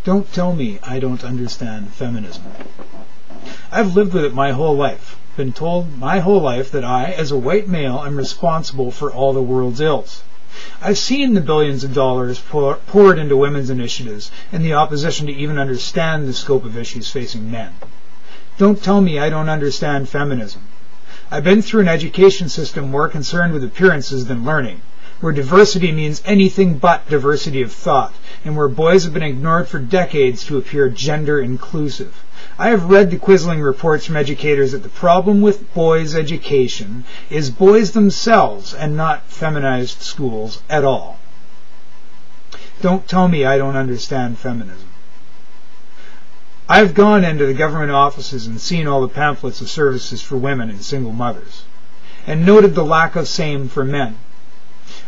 Don't tell me I don't understand feminism. I've lived with it my whole life, been told my whole life that I, as a white male, am responsible for all the world's ills. I've seen the billions of dollars poured into women's initiatives and the opposition to even understand the scope of issues facing men. Don't tell me I don't understand feminism. I've been through an education system more concerned with appearances than learning, where diversity means anything but diversity of thought, and where boys have been ignored for decades to appear gender inclusive. I have read the quisling reports from educators that the problem with boys' education is boys themselves and not feminized schools at all. Don't tell me I don't understand feminism. I've gone into the government offices and seen all the pamphlets of services for women and single mothers, and noted the lack of same for men.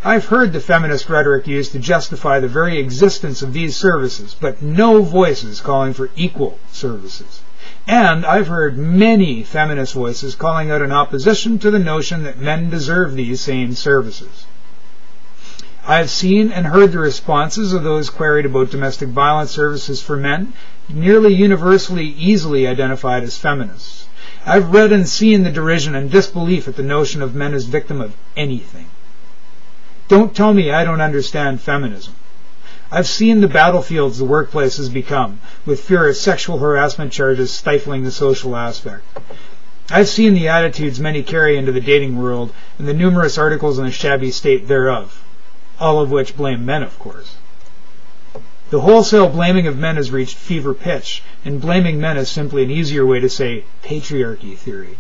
I've heard the feminist rhetoric used to justify the very existence of these services, but no voices calling for equal services. And I've heard many feminist voices calling out in opposition to the notion that men deserve these same services. I've seen and heard the responses of those queried about domestic violence services for men, nearly universally easily identified as feminists. I've read and seen the derision and disbelief at the notion of men as victim of anything. Don't tell me I don't understand feminism. I've seen the battlefields the workplace has become, with fear of sexual harassment charges stifling the social aspect. I've seen the attitudes many carry into the dating world and the numerous articles in the shabby state thereof, all of which blame men, of course. The wholesale blaming of men has reached fever pitch, and blaming men is simply an easier way to say patriarchy theory.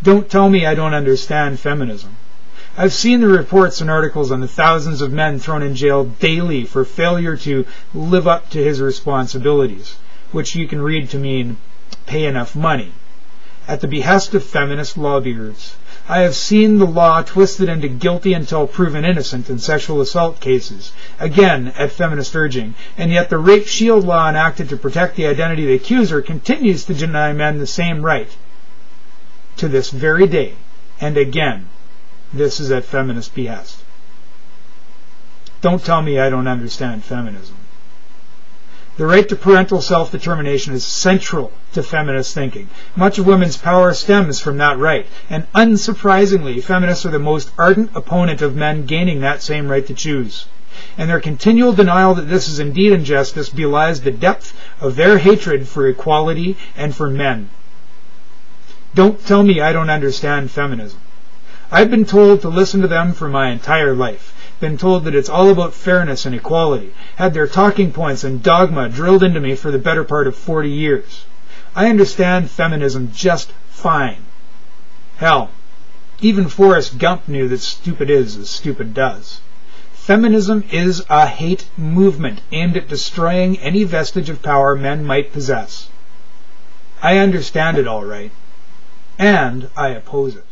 Don't tell me I don't understand feminism. I've seen the reports and articles on the thousands of men thrown in jail daily for failure to live up to his responsibilities, which you can read to mean pay enough money, at the behest of feminist lobbyers. I have seen the law twisted into guilty until proven innocent in sexual assault cases, again at feminist urging, and yet the rape shield law enacted to protect the identity of the accuser continues to deny men the same right to this very day, and again, this is at feminist behest. Don't tell me I don't understand feminism. The right to parental self-determination is central to feminist thinking. Much of women's power stems from that right, and unsurprisingly, feminists are the most ardent opponent of men gaining that same right to choose. And their continual denial that this is indeed injustice belies the depth of their hatred for equality and for men. Don't tell me I don't understand feminism. I've been told to listen to them for my entire life. Been told that it's all about fairness and equality. Had their talking points and dogma drilled into me for the better part of 40 years. I understand feminism just fine. Hell, even Forrest Gump knew that stupid is as stupid does. Feminism is a hate movement aimed at destroying any vestige of power men might possess. I understand it all right, and I oppose it.